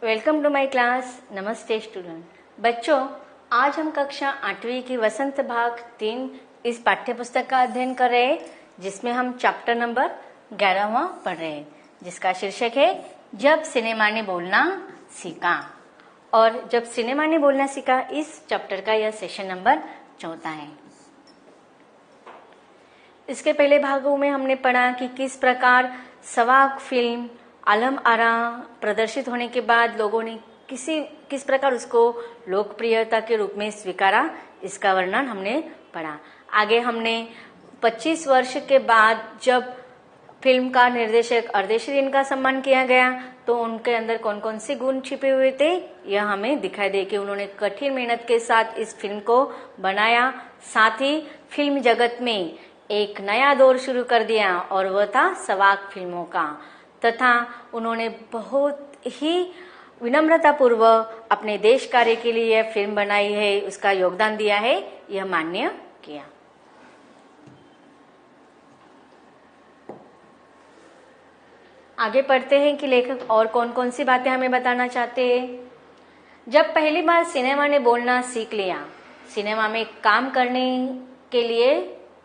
Welcome to my class. नमस्ते student. बच्चों, आज हम कक्षा 8वीं की वसंत भाग 3 इस पाठ्य पुस्तक का अध्ययन कर रहे हैं, जिसमें हम चैप्टर नंबर 11वां पढ़ रहे हैं, जिसका शीर्षक है जब सिनेमा ने बोलना सीखा। और जब सिनेमा ने बोलना सीखा, इस चैप्टर का यह सेशन नंबर 4 है। इसके पहले भागों में हमने पढ़ा कि किस प्रकार सवाक फिल्म आलम आरा प्रदर्शित होने के बाद लोगों ने किस प्रकार उसको लोकप्रियता के रूप में स्वीकारा, इसका वर्णन हमने पढ़ा। आगे हमने 25 वर्ष के बाद जब फिल्म का निर्देशक अर्देशीर का सम्मान किया गया, तो उनके अंदर कौन कौन से गुण छिपे हुए थे, यह हमें दिखाई दे कि उन्होंने कठिन मेहनत के साथ इस फिल्म को बनाया। साथ ही फिल्म जगत में एक नया दौर शुरू कर दिया और वह था सवाक फिल्मों का, तथा उन्होंने बहुत ही विनम्रता पूर्वक अपने देश कार्य के लिए यह फिल्म बनाई है, उसका योगदान दिया है, यह मान्य किया। आगे पढ़ते हैं कि लेखक और कौन कौन सी बातें हमें बताना चाहते हैं। जब पहली बार सिनेमा ने बोलना सीख लिया, सिनेमा में काम करने के लिए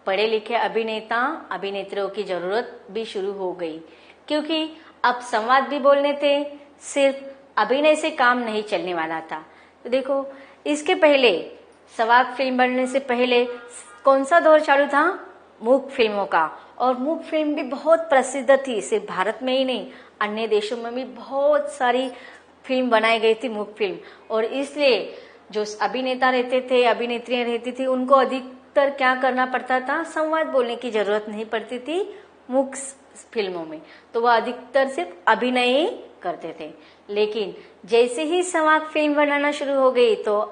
पढ़े लिखे अभिनेता अभिनेत्रियों की जरूरत भी शुरू हो गई, क्योंकि अब संवाद भी बोलने थे, सिर्फ अभिनय से काम नहीं चलने वाला था। तो देखो, इसके पहले सवाक फिल्म बनने से पहले कौन सा दौर चालू था? मूक फिल्मों का। और मूक फिल्म भी बहुत प्रसिद्ध थी, सिर्फ भारत में ही नहीं, अन्य देशों में भी बहुत सारी फिल्म बनाई गई थी मूक फिल्म। और इसलिए जो अभिनेता रहते थे, अभिनेत्रियां रहती थी, उनको अधिकतर क्या करना पड़ता था? संवाद बोलने की जरूरत नहीं पड़ती थी मूक फिल्मों में, तो वह अधिकतर सिर्फ अभिनय ही करते थे। लेकिन जैसे ही संवाद फिल्म बनाना शुरू हो गई, तो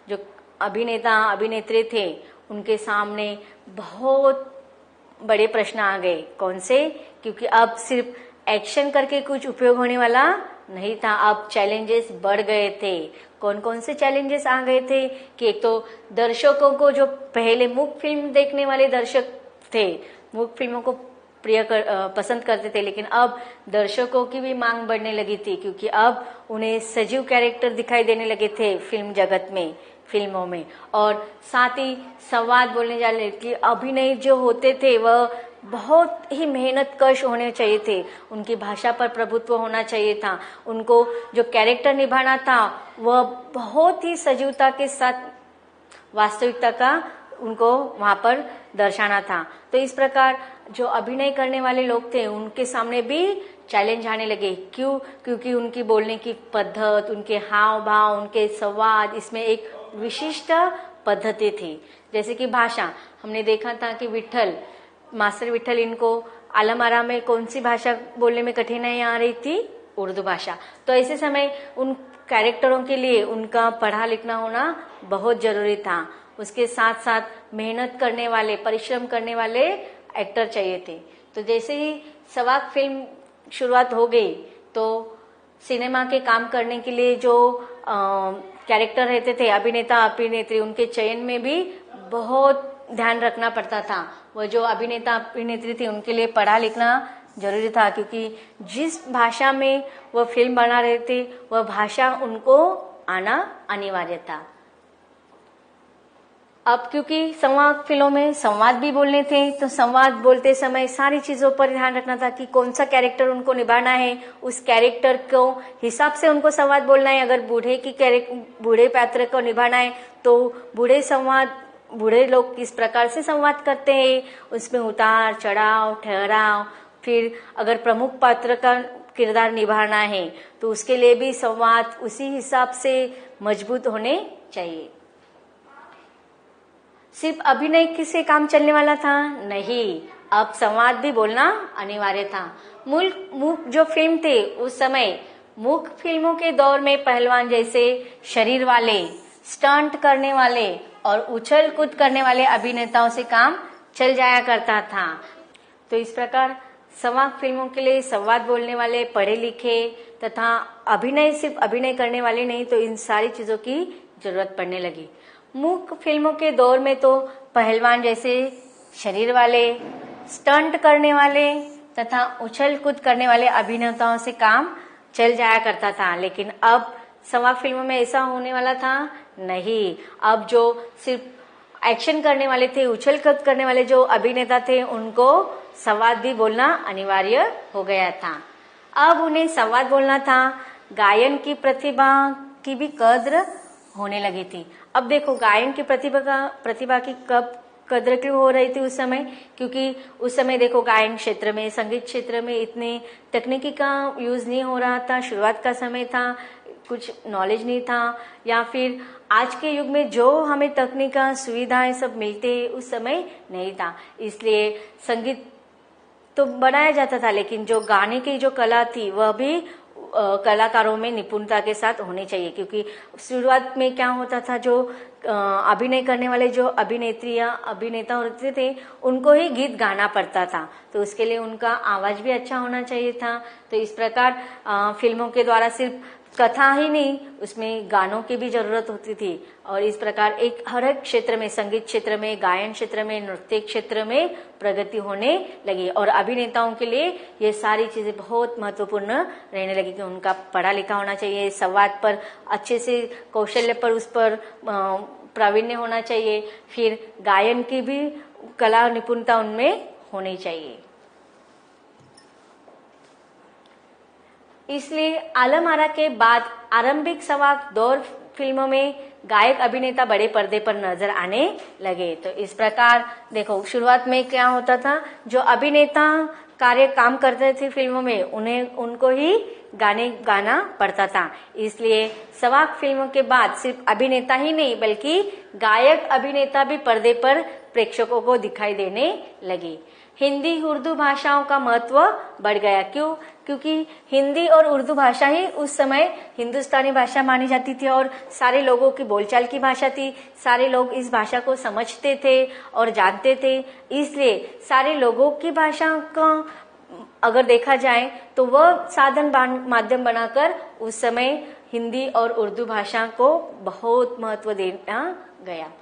जो अभिनेता अभिनेत्री थे, उनके सामने बहुत बड़े प्रश्न आ गए। कौन से? क्योंकि अब सिर्फ एक्शन करके कुछ उपयोग होने वाला नहीं था, अब चैलेंजेस बढ़ गए थे। कौन कौन से चैलेंजेस आ गए थे कि एक तो दर्शकों को, जो पहले मूक फिल्म देखने वाले दर्शक थे, मूक फिल्मों को पसंद करते थे, लेकिन अब दर्शकों की भी मांग बढ़ने लगी थी, क्योंकि अब उन्हें सजीव कैरेक्टर दिखाई देने लगे थे फिल्म जगत में, फिल्मों में। और साथ ही संवाद बोलने जाने कि अभिनय जो होते थे वह बहुत ही मेहनत कश होने चाहिए थे, उनकी भाषा पर प्रभुत्व होना चाहिए था, उनको जो कैरेक्टर निभाना था वह बहुत ही सजीवता के साथ वास्तविकता का उनको वहां पर दर्शाना था। तो इस प्रकार जो अभिनय करने वाले लोग थे, उनके सामने भी चैलेंज आने लगे। क्यों? क्योंकि उनकी बोलने की पद्धत, उनके हाव भाव, उनके संवाद, इसमें एक विशिष्ट पद्धति थी। जैसे कि भाषा, हमने देखा था कि मास्टर विठल इनको आलम आरा में कौन सी भाषा बोलने में कठिनाई आ रही थी? उर्दू भाषा। तो ऐसे समय उन कैरेक्टरों के लिए उनका पढ़ा लिखना होना बहुत जरूरी था। उसके साथ साथ मेहनत करने वाले, परिश्रम करने वाले एक्टर चाहिए थे। तो जैसे ही सवाक फिल्म शुरुआत हो गई, तो सिनेमा के काम करने के लिए जो कैरेक्टर रहते थे, अभिनेता अभिनेत्री, उनके चयन में भी बहुत ध्यान रखना पड़ता था। वह जो अभिनेता अभिनेत्री थी, उनके लिए पढ़ा लिखना जरूरी था, क्योंकि जिस भाषा में वह फिल्म बना रहे थे, वह भाषा उनको आना अनिवार्य था। अब क्योंकि संवाद फिल्मों में संवाद भी बोलने थे, तो संवाद बोलते समय सारी चीजों पर ध्यान रखना था कि कौन सा कैरेक्टर उनको निभाना है, उस कैरेक्टर को हिसाब से उनको संवाद बोलना है। अगर बूढ़े पात्र को निभाना है, तो बूढ़े लोग किस प्रकार से संवाद करते हैं, उसमें उतार चढ़ाव, ठहराव। फिर अगर प्रमुख पात्र का किरदार निभाना है, तो उसके लिए भी संवाद उसी हिसाब से मजबूत होने चाहिए। सिर्फ अभिनय से काम चलने वाला था? नहीं, अब संवाद भी बोलना अनिवार्य था। मूक जो फिल्म थे, उस समय मूक फिल्मों के दौर में पहलवान जैसे शरीर वाले, स्टंट करने वाले और उछल कूद करने वाले अभिनेताओं से काम चल जाया करता था। तो इस प्रकार सवाक फिल्मों के लिए संवाद बोलने वाले, पढ़े लिखे तथा सिर्फ अभिनय करने वाले नहीं, तो इन सारी चीजों की जरूरत पड़ने लगी। मूक फिल्मों के दौर में तो पहलवान जैसे शरीर वाले, स्टंट करने वाले तथा उछल कूद करने वाले अभिनेताओं से काम चल जाया करता था। लेकिन अब संवाद फिल्मों में ऐसा होने वाला था नहीं। अब जो सिर्फ एक्शन करने वाले थे, उछल कूद करने वाले जो अभिनेता थे, उनको संवाद भी बोलना अनिवार्य हो गया था। अब उन्हें संवाद बोलना था, गायन की प्रतिभा की भी कद्र होने लगी थी। अब देखो गायन की प्रतिभा की कब कद्र क्यों हो रही थी उस समय, क्योंकि उस समय देखो गायन क्षेत्र में, संगीत क्षेत्र में इतने तकनीकी का यूज नहीं हो रहा था। शुरुआत का समय था, कुछ नॉलेज नहीं था, या फिर आज के युग में जो हमें तकनीक सुविधाएं सब मिलते उस समय नहीं था। इसलिए संगीत तो बनाया जाता था, लेकिन जो गाने की जो कला थी वह भी कलाकारों में निपुणता के साथ होनी चाहिए। क्योंकि शुरुआत में क्या होता था, जो अभिनय करने वाले जो अभिनेत्री या अभिनेता होते थे, उनको ही गीत गाना पड़ता था, तो उसके लिए उनका आवाज भी अच्छा होना चाहिए था। तो इस प्रकार फिल्मों के द्वारा सिर्फ कथा ही नहीं, उसमें गानों की भी जरूरत होती थी। और इस प्रकार एक हर एक क्षेत्र में, संगीत क्षेत्र में, गायन क्षेत्र में, नृत्य क्षेत्र में प्रगति होने लगी। और अभिनेताओं के लिए ये सारी चीजें बहुत महत्वपूर्ण रहने लगी कि उनका पढ़ा लिखा होना चाहिए, संवाद पर अच्छे से कौशल्य पर उस पर प्रावीण्य होना चाहिए, फिर गायन की भी कला निपुणता उनमें होनी चाहिए। इसलिए आलम आरा के बाद आरंभिक संवाद दौर फिल्मों में गायक अभिनेता बड़े पर्दे पर नजर आने लगे। तो इस प्रकार देखो शुरुआत में क्या होता था, जो अभिनेता काम करते थे फिल्मों में, उनको ही गाने गाना पड़ता था। इसलिए संवाद फिल्मों के बाद सिर्फ अभिनेता ही नहीं बल्कि गायक अभिनेता भी पर्दे पर प्रेक्षकों को दिखाई देने लगे। हिंदी उर्दू भाषाओं का महत्व बढ़ गया। क्यों? क्योंकि हिंदी और उर्दू भाषा ही उस समय हिंदुस्तानी भाषा मानी जाती थी और सारे लोगों की बोलचाल की भाषा थी। सारे लोग इस भाषा को समझते थे और जानते थे। इसलिए सारे लोगों की भाषा का अगर देखा जाए तो वह साधन माध्यम बनाकर उस समय हिंदी और उर्दू भाषा को बहुत महत्व देना गया।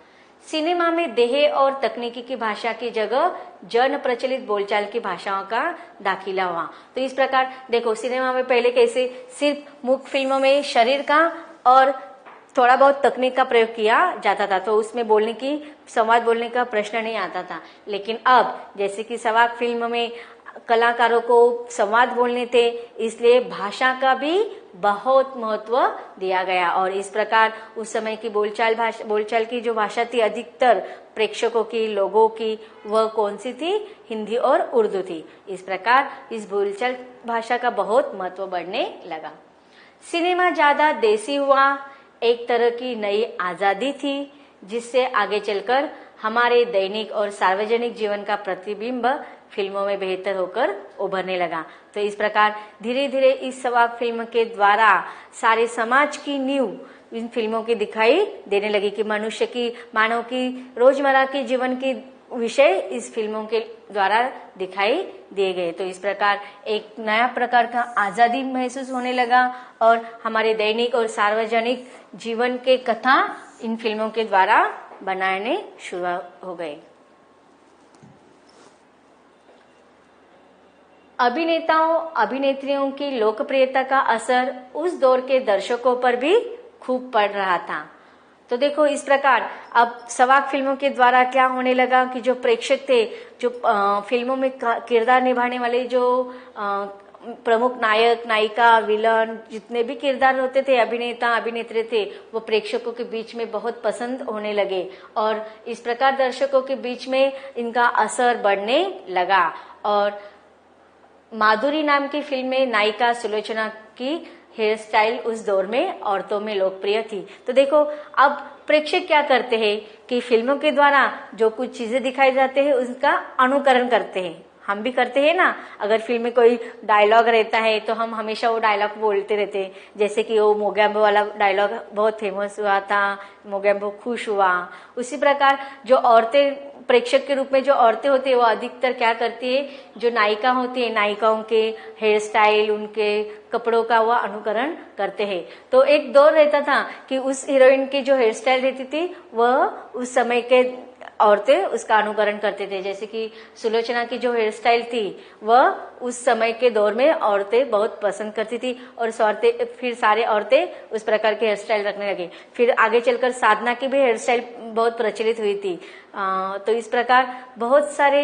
सिनेमा में देह और तकनीकी की भाषा की जगह जन प्रचलित बोलचाल की भाषाओं का दाखिला हुआ। तो इस प्रकार देखो सिनेमा में पहले कैसे सिर्फ मुख्य फिल्मों में शरीर का और थोड़ा बहुत तकनीक का प्रयोग किया जाता था, तो उसमें संवाद बोलने का प्रश्न नहीं आता था। लेकिन अब जैसे कि संवाद फिल्म में कलाकारों को संवाद बोलने थे, इसलिए भाषा का भी बहुत महत्व दिया गया। और इस प्रकार उस समय की बोलचाल की जो भाषा थी अधिकतर प्रेक्षकों की, लोगों की, वह कौन सी थी? हिंदी और उर्दू थी। इस प्रकार इस बोलचाल भाषा का बहुत महत्व बढ़ने लगा। सिनेमा ज्यादा देसी हुआ, एक तरह की नई आजादी थी जिससे आगे चलकर हमारे दैनिक और सार्वजनिक जीवन का प्रतिबिंब फिल्मों में बेहतर होकर उभरने लगा। तो इस प्रकार धीरे धीरे इस संवाद फिल्म के द्वारा सारे समाज की नींव इन फिल्मों की दिखाई देने लगी कि मानव की रोजमर्रा के जीवन के विषय इस फिल्मों के द्वारा दिखाई दिए गए। तो इस प्रकार एक नया प्रकार का आजादी महसूस होने लगा और हमारे दैनिक और सार्वजनिक जीवन के कथा इन फिल्मों के द्वारा बनाने शुरू हो गए। अभिनेताओं अभिनेत्रियों की लोकप्रियता का असर उस दौर के दर्शकों पर भी खूब पड़ रहा था। तो देखो इस प्रकार अब संवाद फिल्मों के द्वारा क्या होने लगा कि जो प्रेक्षक थे, जो फिल्मों में किरदार निभाने वाले जो प्रमुख नायक नायिका विलन जितने भी किरदार होते थे, अभिनेता अभिनेत्री थे, वो प्रेक्षकों के बीच में बहुत पसंद होने लगे और इस प्रकार दर्शकों के बीच में इनका असर बढ़ने लगा। और माधुरी नाम की फिल्म में नायिका सुलोचना की हेयर स्टाइल उस दौर में औरतों में लोकप्रिय थी। तो देखो अब प्रेक्षक क्या करते हैं कि फिल्मों के द्वारा जो कुछ चीजें दिखाई जाते हैं उसका अनुकरण करते हैं। हम भी करते हैं ना, अगर फिल्म में कोई डायलॉग रहता है तो हम हमेशा वो डायलॉग बोलते रहते हैं। जैसे कि वो मोगैम्बो वाला डायलॉग बहुत फेमस हुआ था, मोगैम्बो खुश हुआ। उसी प्रकार जो औरतें प्रेक्षक के रूप में जो औरतें होती है वो अधिकतर क्या करती है, जो नायिका होती है नायिकाओं के हेयर स्टाइल उनके कपड़ों का वह अनुकरण करते हैं। तो एक दौर रहता था कि उस हीरोइन की जो हेयर स्टाइल रहती थी वह उस समय के औरतें उसका अनुकरण करते थे। जैसे कि सुलोचना की जो हेयर स्टाइल थी वह उस समय के दौर में औरतें बहुत पसंद करती थी और फिर सारे औरतें उस प्रकार के हेयर स्टाइल रखने लगे। फिर आगे चलकर साधना की भी हेयर स्टाइल बहुत प्रचलित हुई थी। तो इस प्रकार बहुत सारे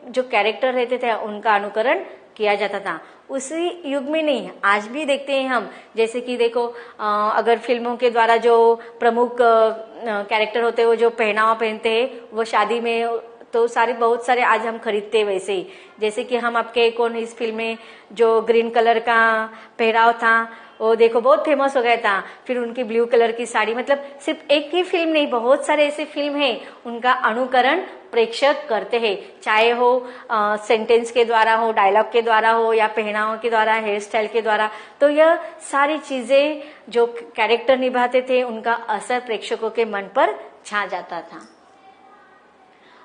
जो कैरेक्टर रहते थे उनका अनुकरण किया जाता था। उसी युग में नहीं, आज भी देखते हैं हम। जैसे कि देखो, अगर फिल्मों के द्वारा जो प्रमुख कैरेक्टर होते हैं वो जो पहनावा पहनते हैं वो शादी में तो बहुत सारे आज हम खरीदते हैं वैसे ही। जैसे कि हम आपके कौन इस फिल्म में जो ग्रीन कलर का पहराव था वो देखो बहुत फेमस हो गया था। फिर उनकी ब्लू कलर की साड़ी, मतलब सिर्फ एक ही फिल्म नहीं, बहुत सारे ऐसे फिल्म हैं उनका अनुकरण प्रेक्षक करते हैं, चाहे हो सेंटेंस के द्वारा हो, डायलॉग के द्वारा हो, या पहनावा के द्वारा, हेयर स्टाइल के द्वारा। तो यह सारी चीजें जो कैरेक्टर निभाते थे उनका असर प्रेक्षकों के मन पर छा जाता था।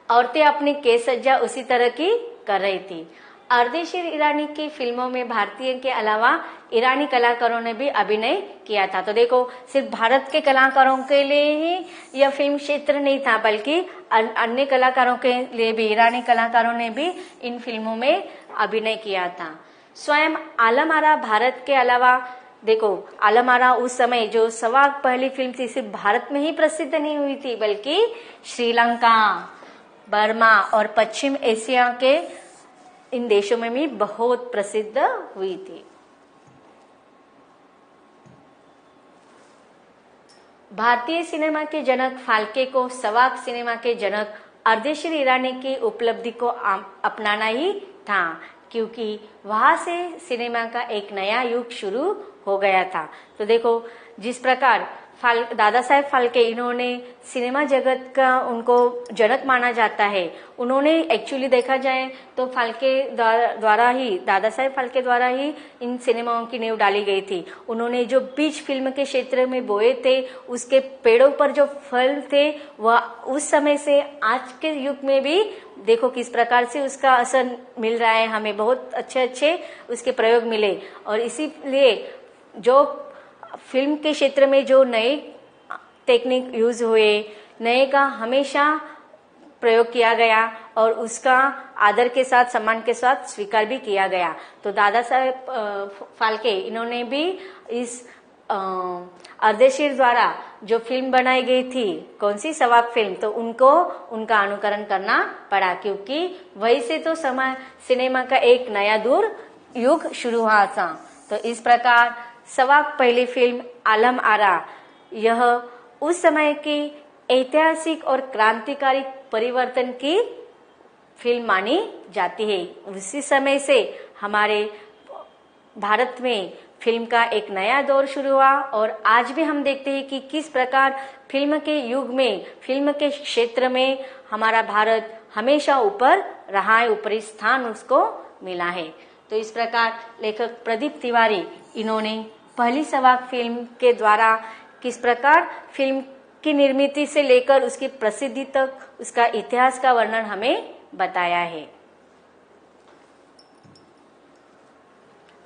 औरतें अपनी केस सज्जा उसी तरह की कर रही थी। अर्देशीर ईरानी की फिल्मों में भारतीय के अलावा ईरानी कलाकारों ने भी अभिनय किया था। तो देखो, सिर्फ भारत के कलाकारों के लिए ही यह फिल्म क्षेत्र नहीं था, बल्कि अन्य कलाकारों के लिए भी, ईरानी कलाकारों ने भी इन फिल्मों में अभिनय किया था। स्वयं आलम आरा भारत के अलावा, देखो आलम आरा उस समय जो सवाक पहली फिल्म थी, सिर्फ भारत में ही प्रसिद्ध नहीं हुई थी बल्कि श्रीलंका, बर्मा और पश्चिम एशिया के इन देशों में भी बहुत प्रसिद्ध हुई थी। भारतीय सिनेमा के जनक फाल्के को सवाक सिनेमा के जनक अर्देशीर ईरानी की उपलब्धि को अपनाना ही था, क्योंकि वहां से सिनेमा का एक नया युग शुरू हो गया था। तो देखो, जिस प्रकार दादा साहेब फाल्के, इन्होंने सिनेमा जगत का उनको जनक माना जाता है। उन्होंने एक्चुअली देखा जाए तो फाल्के द्वारा ही, दादा साहेब फाल्के द्वारा ही इन सिनेमाओं की नींव डाली गई थी। उन्होंने जो बीज फिल्म के क्षेत्र में बोए थे, उसके पेड़ों पर जो फल थे, वह उस समय से आज के युग में भी देखो किस प्रकार से उसका असर मिल रहा है। हमें बहुत अच्छे अच्छे उसके प्रयोग मिले, और इसीलिए जो फिल्म के क्षेत्र में जो नए टेक्निक यूज हुए, नए का हमेशा प्रयोग किया गया और उसका आदर के साथ, सम्मान के साथ स्वीकार भी किया गया। तो दादा साहेब फाल्के, इन्होंने भी इस अर्देशीर द्वारा जो फिल्म बनाई गई थी, कौन सी, सवाक फिल्म, तो उनको उनका अनुकरण करना पड़ा, क्योंकि वही से तो सिनेमा का एक नया दूर युग शुरू हुआ था। तो इस प्रकार सवाक पहली फिल्म आलम आरा, यह उस समय की ऐतिहासिक और क्रांतिकारी परिवर्तन की फिल्म मानी जाती है। उसी समय से हमारे भारत में फिल्म का एक नया दौर शुरू हुआ, और आज भी हम देखते हैं कि किस प्रकार फिल्म के युग में, फिल्म के क्षेत्र में हमारा भारत हमेशा ऊपर रहा है, ऊपरी स्थान उसको मिला है। तो इस प्रकार लेखक प्रदीप तिवारी, इन्होंने पहली सवाक फिल्म के द्वारा किस प्रकार फिल्म की निर्मिति से लेकर उसकी प्रसिद्धि तक, उसका इतिहास का वर्णन हमें बताया है।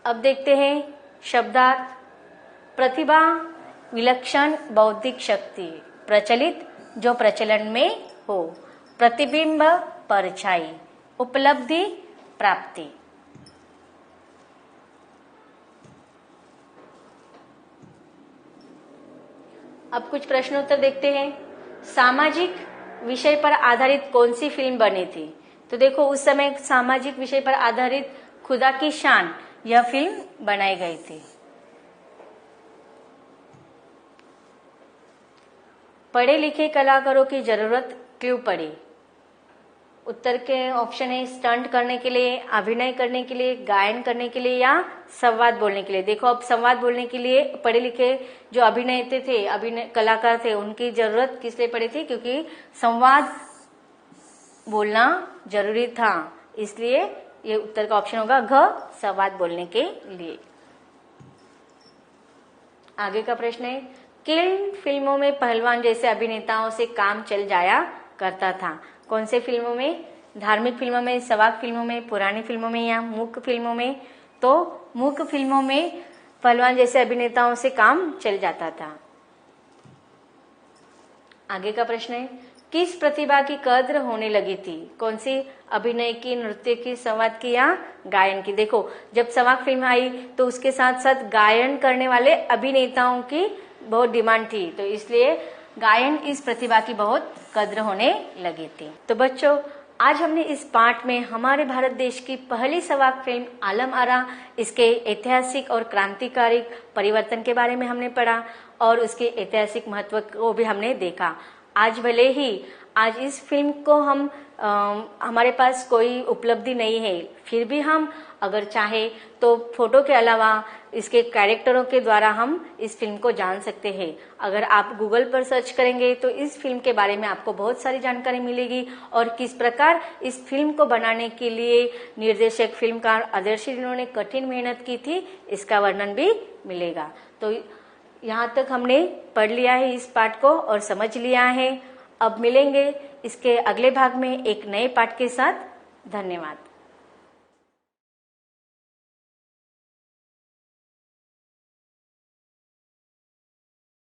अब देखते हैं शब्दार्थ। प्रतिभा, विलक्षण बौद्धिक शक्ति, प्रचलित, जो प्रचलन में हो, प्रतिबिंब, परछाई, उपलब्धि, प्राप्ति। अब कुछ प्रश्नोत्तर देखते हैं। सामाजिक विषय पर आधारित कौन सी फिल्म बनी थी? तो देखो, उस समय सामाजिक विषय पर आधारित खुदा की शान, यह फिल्म बनाई गई थी। पढ़े लिखे कलाकारों की जरूरत क्यों पड़ी? उत्तर के ऑप्शन है स्टंट करने के लिए, अभिनय करने के लिए, गायन करने के लिए, या संवाद बोलने के लिए। देखो, अब संवाद बोलने के लिए पढ़े लिखे जो अभिनेता थे, अभिनय कलाकार थे, उनकी जरूरत किस लिए पड़ी थी? क्योंकि संवाद बोलना जरूरी था, इसलिए ये उत्तर का ऑप्शन होगा घ, संवाद बोलने के लिए। आगे का प्रश्न है, किन फिल्मों में पहलवान जैसे अभिनेताओं से काम चल जाया करता था? कौन से फिल्मों में? धार्मिक फिल्मों में, सवाक फिल्मों में, पुरानी फिल्मों में, या मूक फिल्मों में? तो मूक फिल्मों में पहलवान जैसे अभिनेताओं से काम चल जाता था। आगे का प्रश्न है, किस प्रतिभा की कद्र होने लगी थी? कौन सी? अभिनय की, नृत्य की, संवाद की या गायन की? देखो, जब सवाक फिल्म आई तो उसके साथ साथ गायन करने वाले अभिनेताओं की बहुत डिमांड थी, तो इसलिए गायन इस प्रतिभा की बहुत कद्र होने लगी थी। तो बच्चों, आज हमने इस पाठ में हमारे भारत देश की पहली सवाक फिल्म आलम आरा, इसके ऐतिहासिक और क्रांतिकारी परिवर्तन के बारे में हमने पढ़ा और उसके ऐतिहासिक महत्व को भी हमने देखा। आज भले ही आज इस फिल्म को हम हमारे पास कोई उपलब्धि नहीं है, फिर भी हम अगर चाहे तो फोटो के अलावा इसके कैरेक्टरों के द्वारा हम इस फिल्म को जान सकते हैं। अगर आप गूगल पर सर्च करेंगे तो इस फिल्म के बारे में आपको बहुत सारी जानकारी मिलेगी और किस प्रकार इस फिल्म को बनाने के लिए निर्देशक फिल्मकार आदर्श जिन्होंने कठिन मेहनत की थी, इसका वर्णन भी मिलेगा। तो यहाँ तक हमने पढ़ लिया है इस पाठ को और समझ लिया है। अब मिलेंगे इसके अगले भाग में एक नए पाठ के साथ। धन्यवाद।